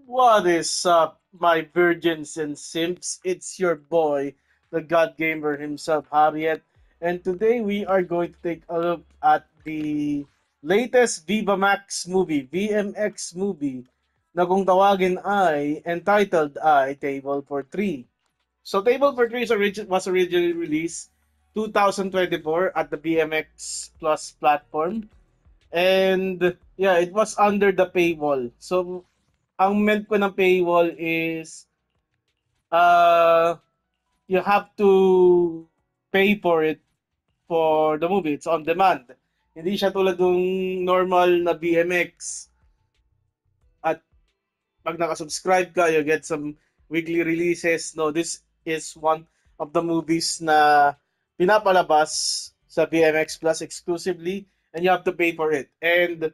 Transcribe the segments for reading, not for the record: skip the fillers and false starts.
What is up, my virgins and simps? It's your boy, the God Gamer himself, Harriet, and today we are going to take a look at the latest Viva Max movie, VMX movie, na kung tawagin ay entitled ay Table for Three. So Table for Three was originally released 2024 at the BMX Plus platform. And yeah, it was under the paywall. So ang meant ko ng paywall is uh you have to pay for it for the movie. It's on demand. Hindi siya tulad ng normal na BMX at pag naka-subscribe ka, you get some weekly releases. No, this is one of the movies na pinapalabas sa BMX Plus exclusively and you have to pay for it. And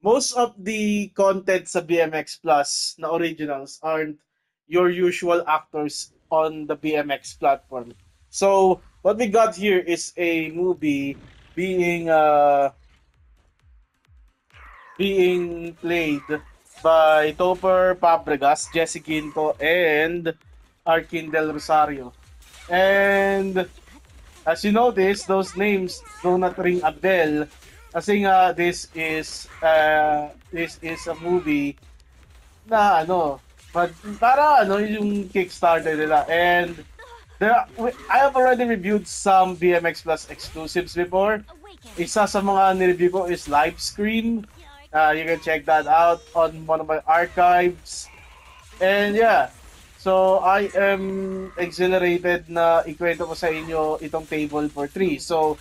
most of the content sa BMX Plus na originals aren't your usual actors on the BMX platform. So, what we got here is a movie being being played by Topper Fabregas, Jesse Quinto, and Arkin Del Rosario. And as you notice, those names do not ring a bell kasi nga this is a movie na para yung Kickstarter nila. And I have already reviewed some BMX Plus exclusives before. Isa sa mga nireview ko is Livescreen. You can check that out on one of my archives. And yeah, so I am exhilarated na ikwento ko sa inyo itong Table for Three. So,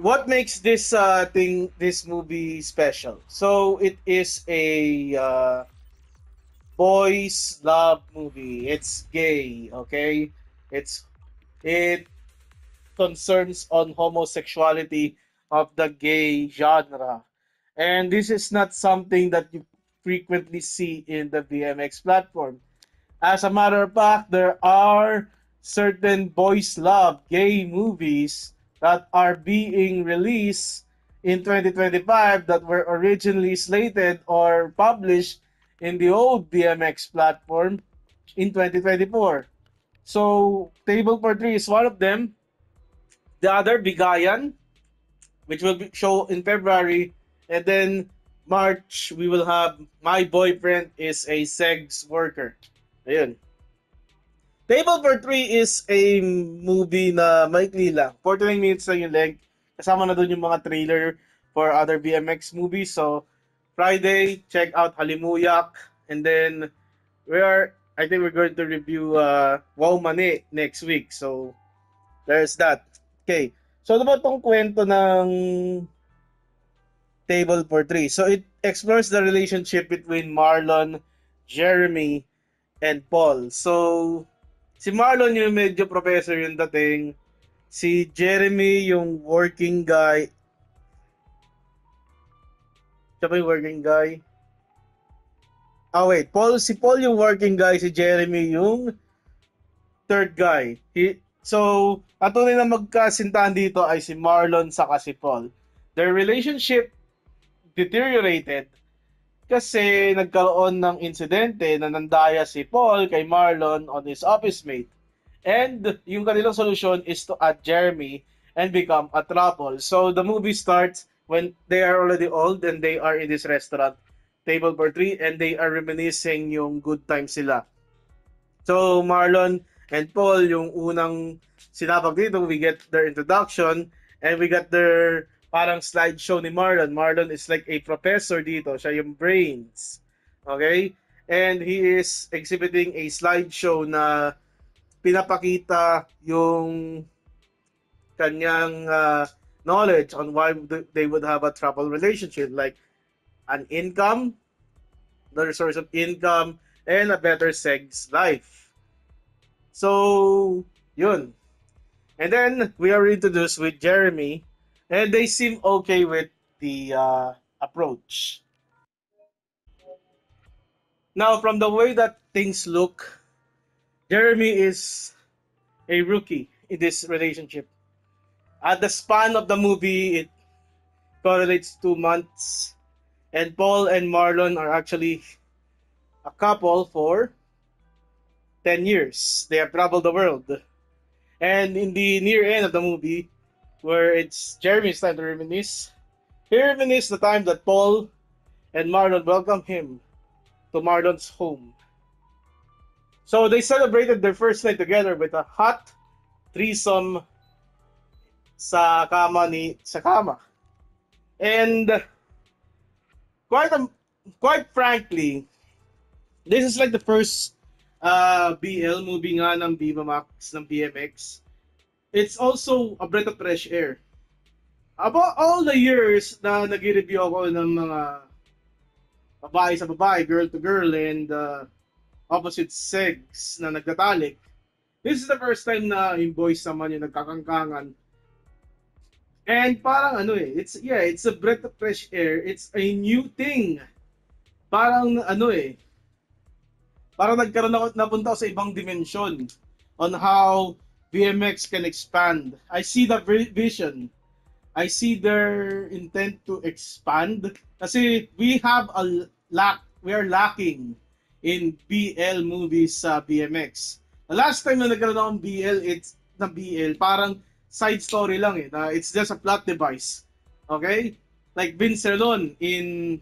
what makes this movie special? So, it is a boys love movie. It's gay, okay? It concerns on homosexuality of the gay genre. And this is not something that you frequently see in the BMX platform. As a matter of fact, there are certain boys love gay movies that are being released in 2025 that were originally slated or published in the old BMX platform in 2024. So, Table for Three is one of them. The other, Bigayan, which will show in February. And then March, we will have My Boyfriend is a Sex Worker. Ayun. Table for Three is a movie na maikli lang. 49 minutes lang yung length. Kasama na doon yung mga trailer for other BMX movies. So, Friday, check out Halimuyak. And then, I think we're going to review Wow Mane next week. So, there's that. Okay. So, ano ba itong kwento ng Table for Three? So, it explores the relationship between Marlon, Jeremy, and Paul. So, si Marlon yung medyo professor yung dating. Si Jeremy yung working guy. Siya ba yung working guy? Wait. Si Paul yung working guy. Si Jeremy yung third guy. So, ang tunay na magkasintahan dito ay si Marlon saka si Paul. Their relationship deteriorated kasi nagkaroon ng insidente na nandaya si Paul kay Marlon on his office mate. And yung kanilang solution is to add Jeremy and become a trouble. So the movie starts when they are already old and they are in this restaurant, Table for Three, and they are reminiscing yung good times sila. So Marlon and Paul, yung unang sinapag dito, we get their introduction and we got their parang slideshow ni Marlon. Marlon is like a professor dito. Siya yung brains. Okay? And he is exhibiting a slideshow na pinapakita yung kanyang knowledge on why they would have a troubled relationship, like an income, another source of income, and a better sex life. So, yun. And then, we are introduced with Jeremy, and they seem okay with the approach. Now, from the way that things look, Jeremy is a rookie in this relationship. At the span of the movie, it correlates 2 months. And Paul and Marlon are actually a couple for 10 years. They have traveled the world. And in the near end of the movie, where it's Jeremy's time to reminisce, he reminisces the time that Paul and Marlon welcomed him to Marlon's home. So they celebrated their first night together with a hot threesome sa kama. And quite quite frankly, this is like the first BL movie nga ng Viva Max ng BMX. It's also a breath of fresh air. About all the years na nag-review ako ng mga babae sa babae, girl to girl, and opposite sex na nagtatalik, this is the first time na yung boys naman yung nagkakangkangan. And parang it's a breath of fresh air. It's a new thing. Parang parang nagkaroon ako, napunta ako sa ibang dimensyon on how BMX can expand. I see the vision. I see their intent to expand. Kasi we are lacking in BL movies sa BMX. The last time na nagkaroon akong BL, parang side story lang eh. It's just a plot device. Okay? Like Vince Relon in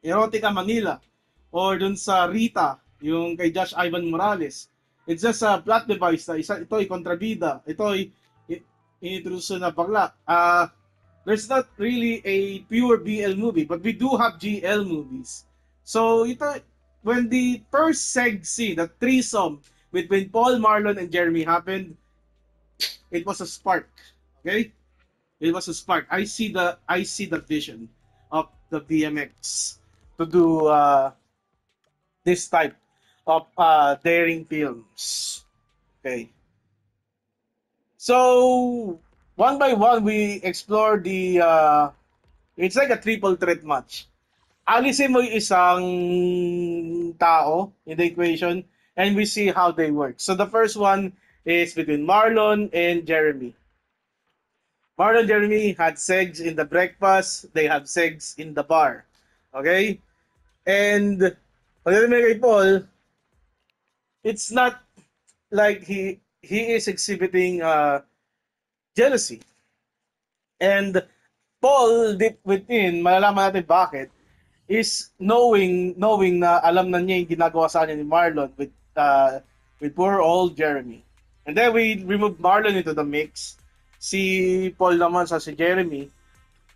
Erotica Manila, or dun sa Rita, yung kay Josh Ivan Morales. It's just a plot device na ito ay kontrabida, ito ay inintroduce na bakla. There's not really a pure BL movie, but we do have GL movies. So ito, when the first seg scene, the threesome between Paul, Marlon, and Jeremy happened, it was a spark. Okay? It was a spark. I see the vision of the BMX to do this type of daring films. Okay. So one by one, we explore the it's like a triple threat match. Alisin mo yung isang tao in the equation, and we see how they work. So the first one is between Marlon and Jeremy. Marlon and Jeremy had sex in the breakfast. They have sex in the bar. Okay? And pagdating kay Paul, it's not like he is exhibiting jealousy. And Paul, deep within, malalaman natin bakit, is knowing na alam na niya yung ginagawa sa kanya ni Marlon with poor old Jeremy. And then we removed Marlon into the mix. Si Paul naman sa si Jeremy.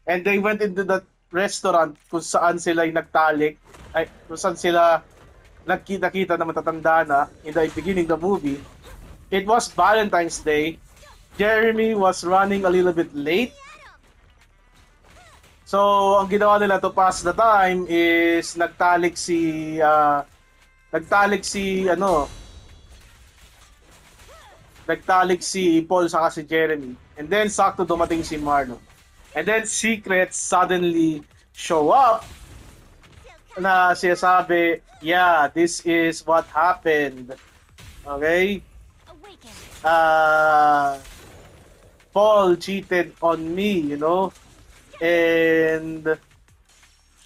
And they went into that restaurant kung saan sila nagtalik, kung saan sila nagkita-kita na matatanda na in the beginning of the movie. It was Valentine's Day. Jeremy was running a little bit late. So, ang ginawa nila to pass the time is nagtalik si Paul saka si Jeremy. And then sakto dumating si Marlon. And then secrets suddenly show up na sinasabi, yeah, this is what happened. Okay? Paul cheated on me, you know? And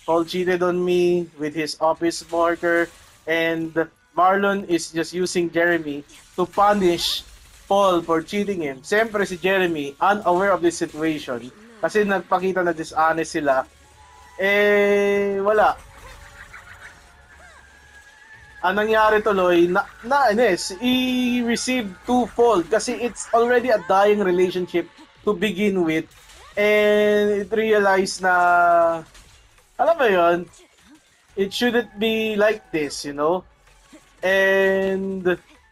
Paul cheated on me with his office worker, and Marlon is just using Jeremy to punish Paul for cheating him. Siyempre si Jeremy, unaware of this situation, kasi nagpakita na dishonest sila, wala. Ang nangyari tuloy, he received twofold kasi it's already a dying relationship to begin with, and it realized na, alam mo yun, it shouldn't be like this, you know? And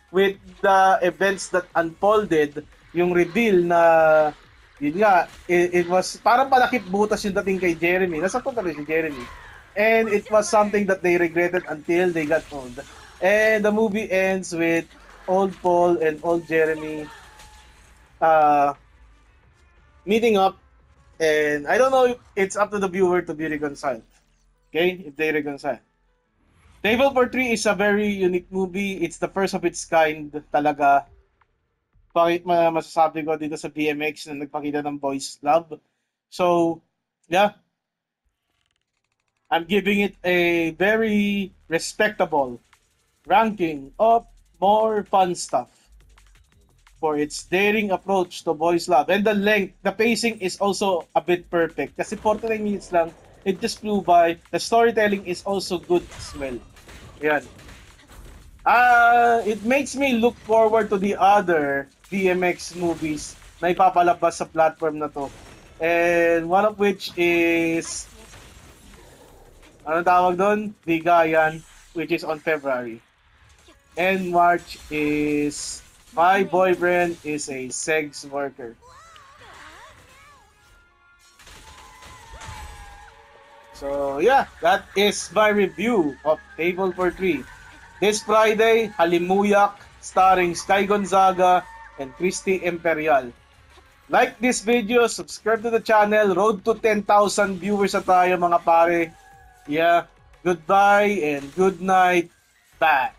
with the events that unfolded, yung reveal na, yun nga, it was parang palakip butas yung dating kay Jeremy. Nasakto na rin si Jeremy. And it was something that they regretted until they got old. And the movie ends with old Paul and old Jeremy meeting up. And I don't know if it's up to the viewer to be reconciled. Okay? If they reconcile. Table for Three is a very unique movie. It's the first of its kind talaga. Bakit masasabi ko dito sa BMX na nagpakita ng boys love. So, yeah. I'm giving it a very respectable ranking of more fun stuff for its daring approach to boys love. And the length, the pacing is also a bit perfect. Kasi 49 minutes lang, it just flew by. The storytelling is also good as well. Yan. It makes me look forward to the other BMX movies na ipapalabas sa platform na to. And one of which is, ano tawag doon? Bigayan, which is on February. And March is My Boyfriend is a Sex Worker. So yeah, that is my review of Table for Three. This Friday, Halimuyak, starring Sky Gonzaga and Christy Imperial. Like this video, subscribe to the channel. Road to 10,000 viewers na tayo mga pare. Yeah, goodbye and good night. Bye.